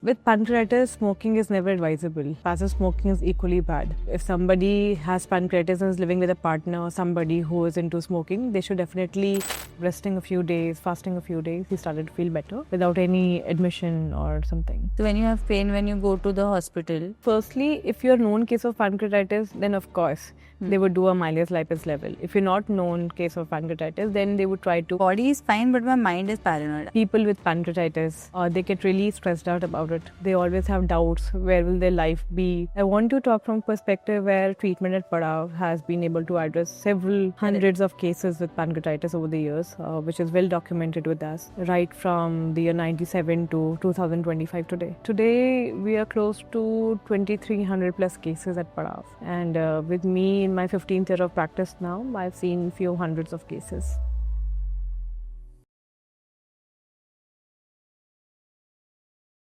With pancreatitis, smoking is never advisable. Passive smoking is equally bad. If somebody has pancreatitis and is living with a partner or somebody who is into smoking, they should definitely resting a few days, fasting a few days. He started to feel better without any admission or something. So when you have pain, when you go to the hospital, Firstly, if you're known case of pancreatitis, then of course they would do a Mylius lipase level. If you're not known case of pancreatitis, then they would try to. body is fine, but my mind is paranoid. People with pancreatitis, they get really stressed out about it. They always have doubts, where will their life be? I want to talk from perspective where treatment at Padav has been able to address several hundreds of cases with pancreatitis over the years, which is well documented with us, right from the year 97 to 2025 today. Today, we are close to 2300 plus cases at Padav. And with me in my 15th year of practice now, I've seen few hundreds of cases.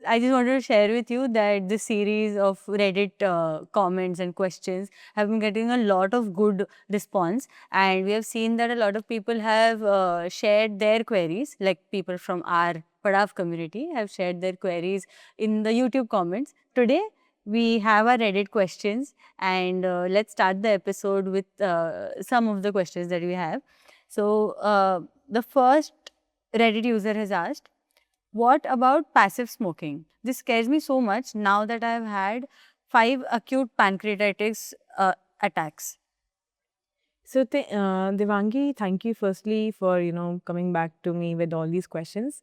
I just wanted to share with you that the series of Reddit comments and questions have been getting a lot of good response, and we have seen that a lot of people have shared their queries, like people from our Padav community have shared their queries in the YouTube comments. Today, we have our Reddit questions, and let's start the episode with some of the questions that we have. So, the first Reddit user has asked, what about passive smoking? This scares me so much now that I have had 5 acute pancreatitis attacks. So, Devangi, thank you firstly for coming back to me with all these questions.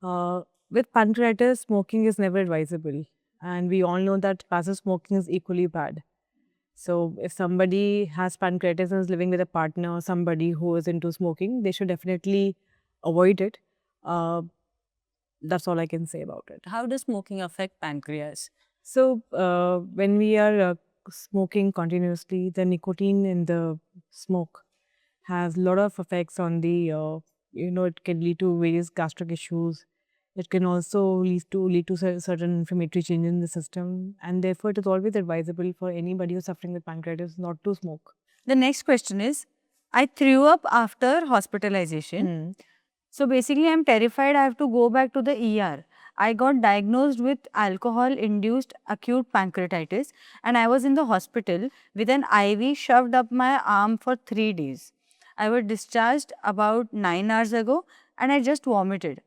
With pancreatitis, smoking is never advisable, and we all know that passive smoking is equally bad. So, if somebody has pancreatitis and is living with a partner or somebody who is into smoking, they should definitely avoid it. Uh, that's all I can say about it. How does smoking affect pancreas? So, when we are smoking continuously, the nicotine in the smoke has a lot of effects on the, it can lead to various gastric issues. It can also lead to certain inflammatory changes in the system, and therefore it is always advisable for anybody who's suffering with pancreatitis not to smoke. The next question is, I threw up after hospitalization. So basically, I'm terrified I have to go back to the ER. I got diagnosed with alcohol induced acute pancreatitis, and I was in the hospital with an IV shoved up my arm for 3 days. I was discharged about 9 hours ago and I just vomited.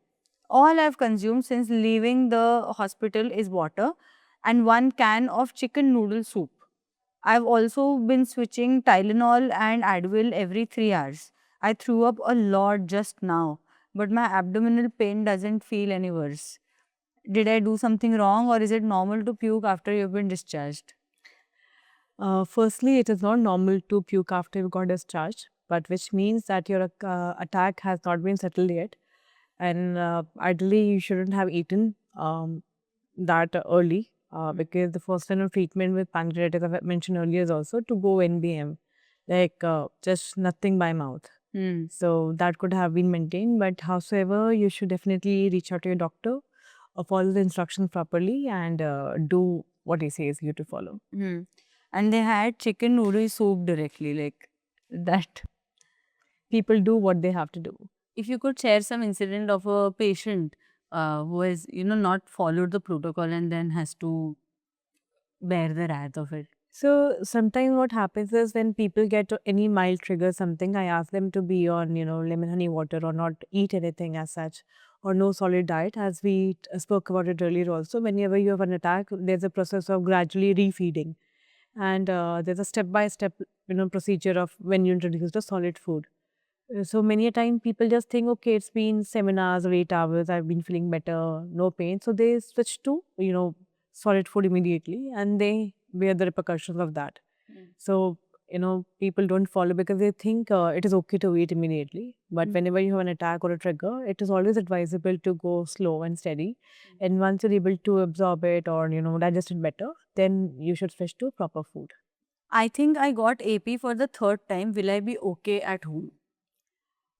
All I've consumed since leaving the hospital is water and 1 can of chicken noodle soup. I've also been switching Tylenol and Advil every 3 hours. I threw up a lot just now, but my abdominal pain doesn't feel any worse. Did I do something wrong, or is it normal to puke after you've been discharged? Firstly, it is not normal to puke after you got discharged, but which means that your attack has not been settled yet. And ideally, you shouldn't have eaten that early because the first line of treatment with pancreatitis, I've mentioned earlier, is also to go NBM, like just nothing by mouth. So that could have been maintained, but howsoever, you should definitely reach out to your doctor, follow the instructions properly, and do what he says you to follow. And they had chicken noodle soup directly, like that. People do what they have to do. If you could share some incident of a patient who has, not followed the protocol and then has to bear the wrath of it. So sometimes what happens is when people get to any mild trigger something, I ask them to be on, lemon honey water or not eat anything as such, or no solid diet, as we spoke about it earlier also. Whenever you have an attack, there's a process of gradually refeeding. And there's a step-by-step, procedure of when you introduce the solid food. So many a time people just think, okay, it's been 7 hours or 8 hours, I've been feeling better, no pain. So they switch to, solid food immediately and they bear the repercussions of that. So, people don't follow because they think it is okay to eat immediately. But whenever you have an attack or a trigger, it is always advisable to go slow and steady. And once you're able to absorb it or, digest it better, then you should switch to proper food. I think I got AP for the 3rd time. Will I be okay at home?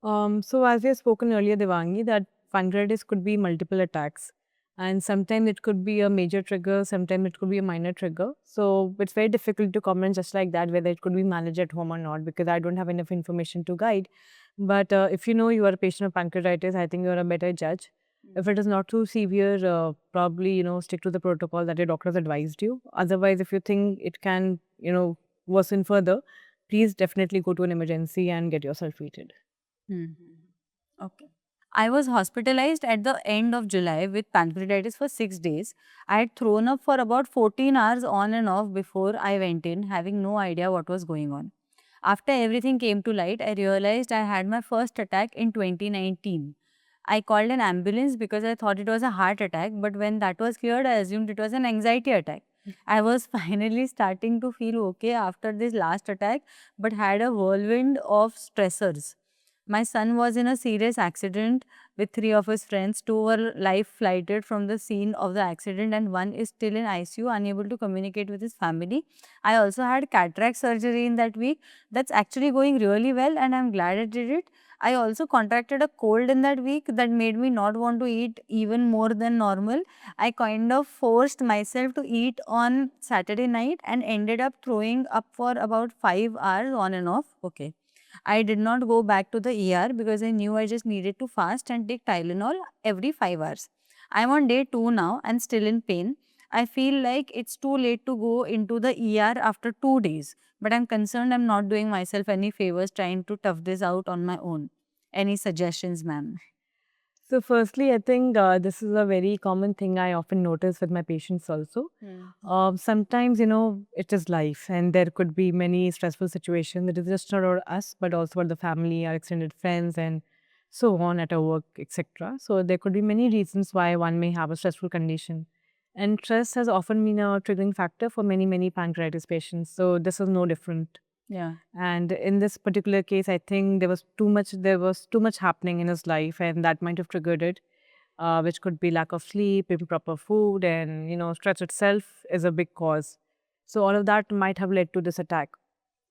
So as we have spoken earlier, Devangi, that pancreatitis could be multiple attacks. And sometimes it could be a major trigger, sometimes it could be a minor trigger. So it's very difficult to comment just like that, whether it could be managed at home or not, because I don't have enough information to guide. But if you know you are a patient of pancreatitis, I think you are a better judge. If it is not too severe, probably, stick to the protocol that your doctor has advised you. Otherwise, if you think it can, worsen further, please definitely go to an emergency and get yourself treated. Okay. I was hospitalized at the end of July with pancreatitis for 6 days. I had thrown up for about 14 hours on and off before I went in, having no idea what was going on. After everything came to light, I realized I had my first attack in 2019. I called an ambulance because I thought it was a heart attack, but when that was cleared, I assumed it was an anxiety attack. I was finally starting to feel okay after this last attack, but had a whirlwind of stressors. My son was in a serious accident with three of his friends. Two were life flighted from the scene of the accident, and one is still in ICU, unable to communicate with his family. I also had cataract surgery in that week. That's actually going really well, and I'm glad I did it. I also contracted a cold in that week that made me not want to eat even more than normal. I kind of forced myself to eat on Saturday night and ended up throwing up for about 5 hours on and off. Okay. I did not go back to the ER because I knew I just needed to fast and take Tylenol every 5 hours. I'm on day 2 now and still in pain. I feel like it's too late to go into the ER after 2 days, but I'm concerned I'm not doing myself any favors trying to tough this out on my own. Any suggestions, ma'am? So, firstly, I think this is a very common thing I often notice with my patients also. Sometimes, it is life, and there could be many stressful situations. It is just not about us, but also about the family, our extended friends, and so on at our work, etc. So, there could be many reasons why one may have a stressful condition. And stress has often been a triggering factor for many, many pancreatitis patients. So, this is no different. Yeah. And in this particular case, I think there was too much happening in his life, and that might have triggered it, which could be lack of sleep, improper food, and stress itself is a big cause. So all of that might have led to this attack.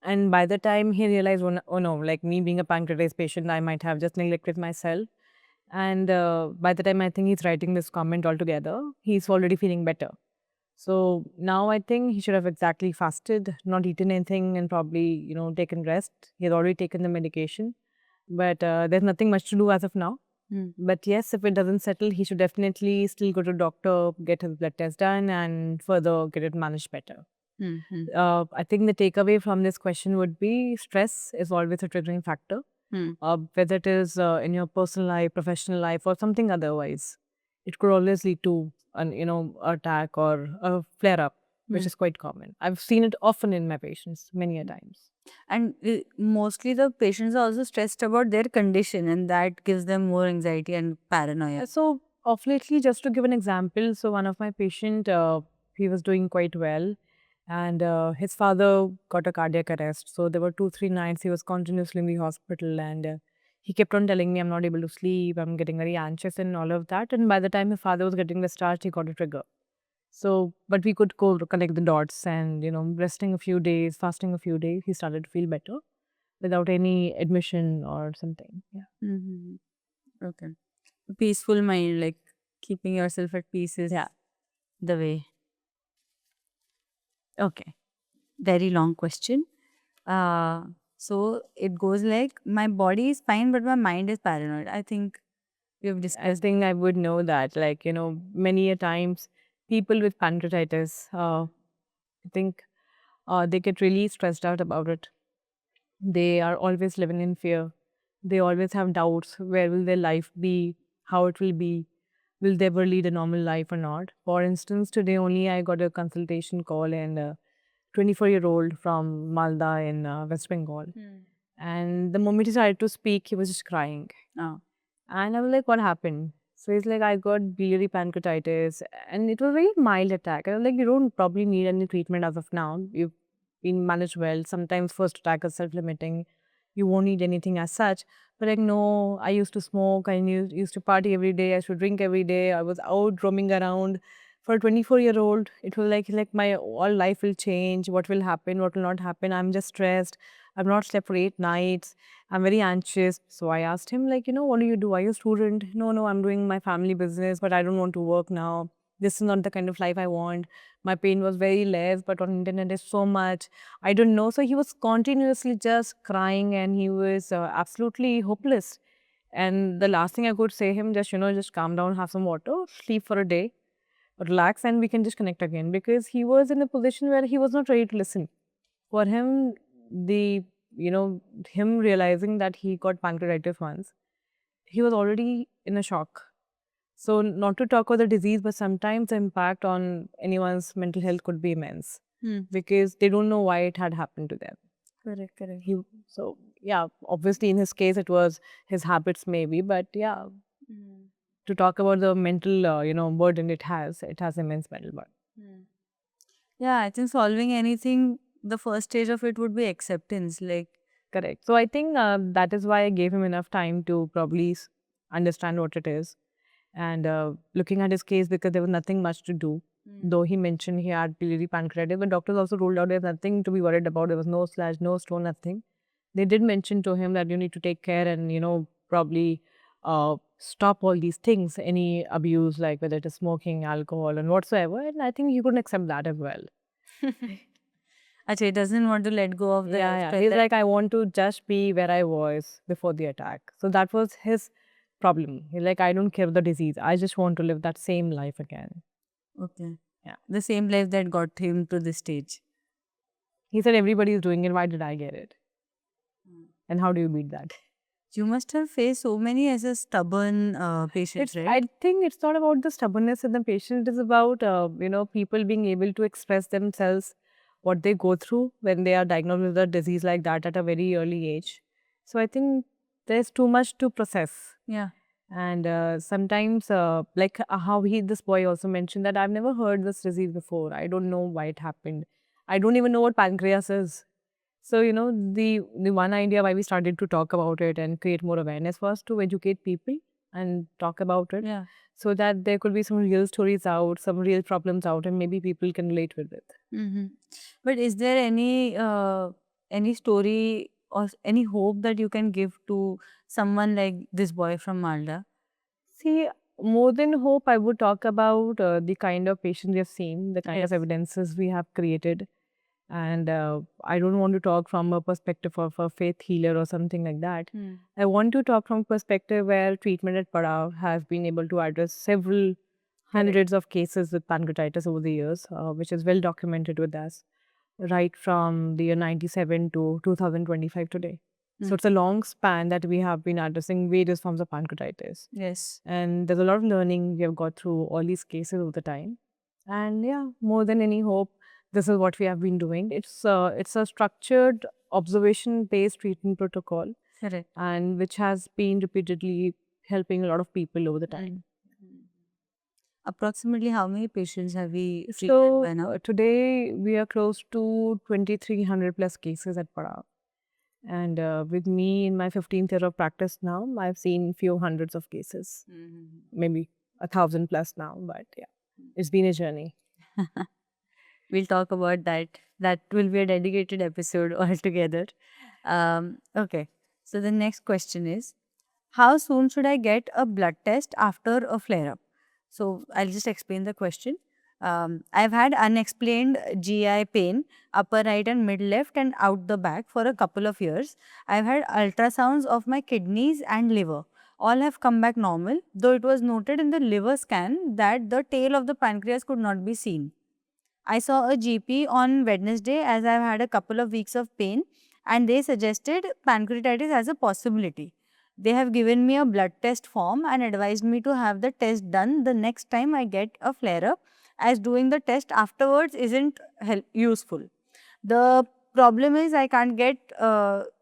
And by the time he realized, oh no, like me being a pancreatitis patient, I might have just neglected myself. And by the time I think he's writing this comment altogether, he's already feeling better. So now I think he should have exactly fasted, not eaten anything, and probably, taken rest. He had already taken the medication, but there's nothing much to do as of now. But yes, if it doesn't settle, he should definitely still go to doctor, get his blood test done, and further get it managed better. I think the takeaway from this question would be stress is always a triggering factor, whether it is in your personal life, professional life, or something otherwise. It could always lead to an attack or a flare up, which is quite common. I've seen it often in my patients many a times. And mostly the patients are also stressed about their condition, and that gives them more anxiety and paranoia. So of lately, just to give an example, so one of my patient, he was doing quite well, and his father got a cardiac arrest. So there were 2 3 nights he was continuously in the hospital, and he kept on telling me, "I'm not able to sleep. I'm getting very anxious," and all of that. And by the time his father was getting discharged, he got a trigger. So, but we could go connect the dots, and resting a few days, fasting a few days, he started to feel better without any admission or something. Yeah. Okay. Peaceful mind, like keeping yourself at peace is Yeah. the way. Okay. Very long question. So it goes like my body is fine, but my mind is paranoid. I think we've I discussed. think I would know that, like, many a times people with pancreatitis, I think they get really stressed out about it. They are always living in fear. They always have doubts. Where will their life be? How it will be? Will they ever lead a normal life or not? For instance, today only I got a consultation call, and 24-year-old from Malda in West Bengal. And the moment he started to speak, he was just crying. Oh. And I was like, what happened? So he's like, I got biliary pancreatitis. And it was a very mild attack. I was like, you don't probably need any treatment as of now. You've been managed well. Sometimes first attack is self-limiting. You won't need anything as such. But like, no, I used to smoke. I used to party every day. I used to drink every day. I was out roaming around. For a 24-year-old, it was like my all life will change. What will happen? What will not happen? I'm just stressed. I've not slept for 8 nights. I'm very anxious. So I asked him, like, what do you do? Are you a student? No, I'm doing my family business, but I don't want to work now. This is not the kind of life I want. My pain was very less, but on internet is so much. I don't know. So he was continuously just crying, and he was absolutely hopeless. And the last thing I could say him, just, just calm down, have some water, sleep for a day, relax, and we can just connect again. Because he was in a position where he was not ready to listen. For him, him realizing that he got pancreatitis once, he was already in a shock. So not to talk about the disease, but sometimes the impact on anyone's mental health could be immense because they don't know why it had happened to them. Correct. So yeah, obviously in his case it was his habits maybe, but yeah, to talk about the mental burden it has immense mental burden. Yeah, I think solving anything, the first stage of it would be acceptance. Like, Correct. So I think that is why I gave him enough time to probably understand what it is. And looking at his case, because there was nothing much to do. Though he mentioned he had biliary pancreatitis, but doctors also ruled out there's nothing to be worried about. There was no slash, no stone, nothing. They did mention to him that you need to take care and, probably stop all these things, any abuse, like whether it is smoking, alcohol, and whatsoever. And I think he couldn't accept that as well. Achha, he doesn't want to let go of the Yeah. He's like, I want to just be where I was before the attack. So that was his problem. He's like, I don't care the disease. I just want to live that same life again. Okay. Yeah. The same life that got him to this stage. He said, everybody is doing it. Why did I get it? And how do you beat that? You must have faced so many as a stubborn patient, right? I think it's not about the stubbornness in the patient. It is about, people being able to express themselves, what they go through when they are diagnosed with a disease like that at a very early age. So I think there's too much to process. Yeah. And sometimes, how this boy also mentioned that I've never heard this disease before. I don't know why it happened. I don't even know what pancreas is. So, the one idea why we started to talk about it and create more awareness was to educate people and talk about it. Yeah. So that there could be some real stories out, some real problems out, and maybe people can relate with it. But is there any story or any hope that you can give to someone like this boy from Malda? See, more than hope, I would talk about the kind of patients we have seen, the kind of Yes. evidences we have created. And I don't want to talk from a perspective of a faith healer or something like that. I want to talk from a perspective where treatment at Padav has been able to address several hundreds of cases with pancreatitis over the years, which is well documented with us, right from the year 97 to 2025 today. So it's a long span that we have been addressing various forms of pancreatitis. Yes. And there's a lot of learning we have got through all these cases over the time. And yeah, more than any hope, this is what we have been doing. It's a structured observation-based treatment protocol, Correct. and which has been repeatedly helping a lot of people over the time. Approximately how many patients have we treated by now? Today we are close to 2,300 plus cases at Padav. And with me in my 15th year of practice now, I've seen few hundreds of cases, maybe 1,000 plus now, but yeah, it's been a journey. We'll talk about that. That will be a dedicated episode altogether. Okay. So the next question is, how soon should I get a blood test after a flare-up? So I'll just explain the question. I've had unexplained GI pain, upper right and mid left and out the back for a couple of years. I've had ultrasounds of my kidneys and liver. All have come back normal, though it was noted in the liver scan that the tail of the pancreas could not be seen. I saw a GP on Wednesday as I've had a couple of weeks of pain and they suggested pancreatitis as a possibility. They have given me a blood test form and advised me to have the test done the next time I get a flare up, as doing the test afterwards isn't useful. The problem is I can't get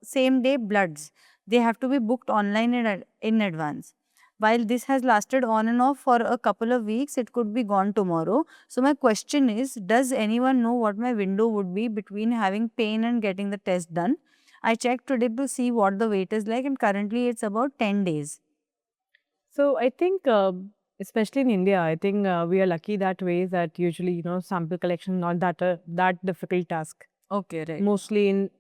same day bloods. They have to be booked online in advance. While this has lasted on and off for a couple of weeks, it could be gone tomorrow. So my question is, does anyone know what my window would be between having pain and getting the test done? I checked today to see what the wait is like, and currently it's about 10 days. So I think, especially in India, I think we are lucky that way that usually, sample collection is not that difficult task. Okay, right. Mostly in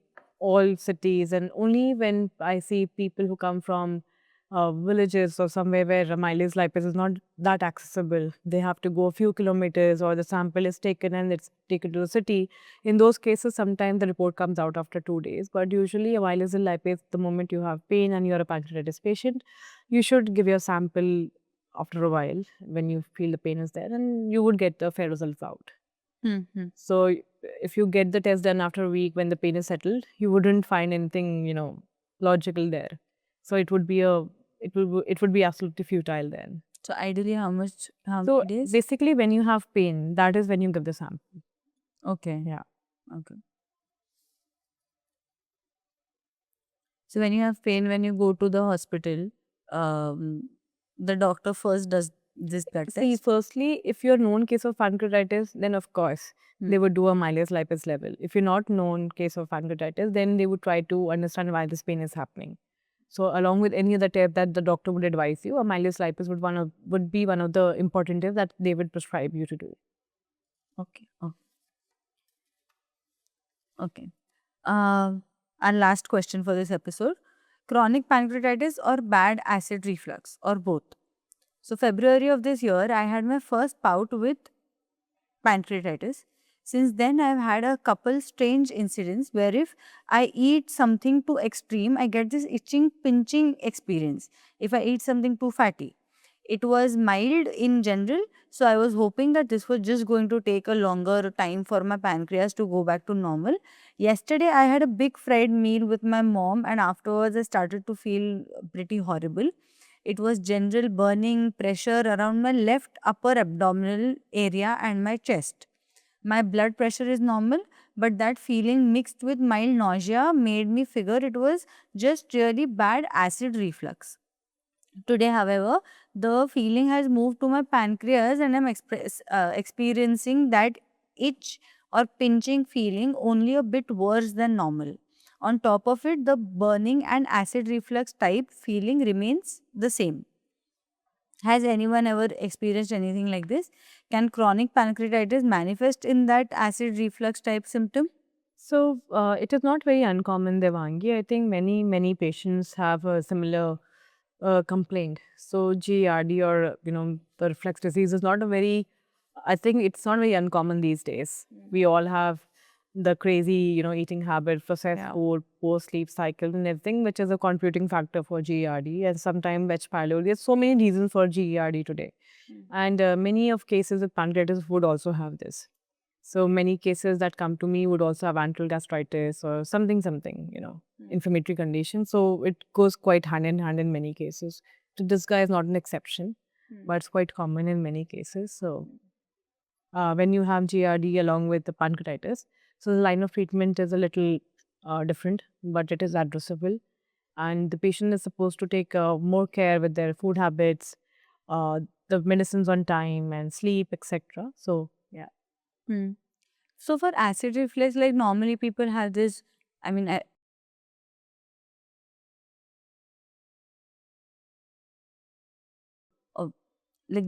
all cities, and only when I see people who come from villages or somewhere where amylase lipase is not that accessible. They have to go a few kilometers, or the sample is taken and it's taken to the city. In those cases, sometimes the report comes out after 2 days. But usually, amylase lipase, the moment you have pain and you're a pancreatitis patient, you should give your sample after a while when you feel the pain is there, and you would get the fair results out. So if you get the test done after a week when the pain is settled, you wouldn't find anything, logical there. So it would be absolutely futile then. So ideally, how So many days? basically, when you have pain, that is when you give the sample. Okay. Yeah. Okay. So when you have pain, when you go to the hospital, the doctor first does this blood See, test. firstly, if you're known case of pancreatitis, then of course they would do a amylase lipase level. If you're not known case of pancreatitis, then they would try to understand why this pain is happening. So along with any other test that the doctor would advise you, amylase lipase would be one of the important tests that they would prescribe you to do. Okay. Okay. Our last question for this episode: chronic pancreatitis or bad acid reflux, or both? So February of this year, I had my first bout with pancreatitis. Since then, I've had a couple strange incidents where if I eat something too extreme, I get this itching, pinching experience. If I eat something too fatty, it was mild in general. So I was hoping that this was just going to take a longer time for my pancreas to go back to normal. Yesterday, I had a big fried meal with my mom, and afterwards, I started to feel pretty horrible. It was general burning pressure around my left upper abdominal area and my chest. My blood pressure is normal, but that feeling mixed with mild nausea made me figure it was just really bad acid reflux. Today, however, the feeling has moved to my pancreas and I'm experiencing that itch or pinching feeling only a bit worse than normal. On top of it, the burning and acid reflux type feeling remains the same. Has anyone ever experienced anything like this? Can chronic pancreatitis manifest in that acid reflux type symptom? So it is not very uncommon, Devangi. I think many patients have a similar complaint. So GERD, or the reflux disease, is not a very. I think it's not very uncommon these days. We all have the crazy eating habit, processed food, poor sleep cycle, and everything, which is a contributing factor for GERD, and sometimes H. pylori. There's so many reasons for GERD today, and many of cases with pancreatitis would also have this. So many cases that come to me would also have antral gastritis or something, inflammatory condition. So it goes quite hand in hand in many cases. So this guy is not an exception, but it's quite common in many cases. So when you have GRD along with the pancreatitis, so the line of treatment is a little different, but it is addressable. And the patient is supposed to take more care with their food habits, the medicines on time, and sleep, etc. So yeah. So for acid reflux, like normally people have this, I mean, like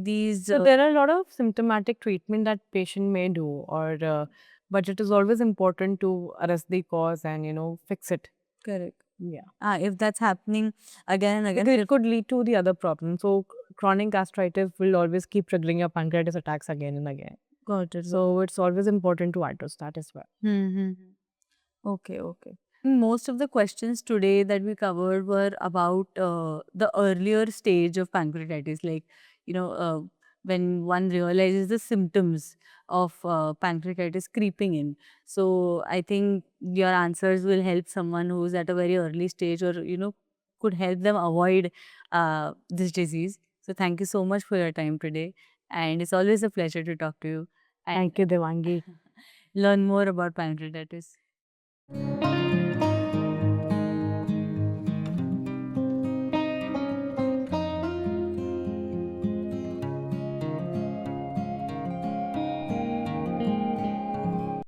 these. So there are a lot of symptomatic treatment that patient may do, or but it is always important to arrest the cause and fix it. Correct. Yeah. If that's happening again and again, Because it could lead to the other problem. So chronic gastritis will always keep triggering your pancreatitis attacks again and again. got it. So it's always important to address that as well. Okay. Most of the questions today that we covered were about the earlier stage of pancreatitis, like, when one realizes the symptoms of pancreatitis creeping in. So I think your answers will help someone who's at a very early stage, or, could help them avoid this disease. So thank you so much for your time today. And it's always a pleasure to talk to you and Thank you, Devangi. learn more about pancreatitis.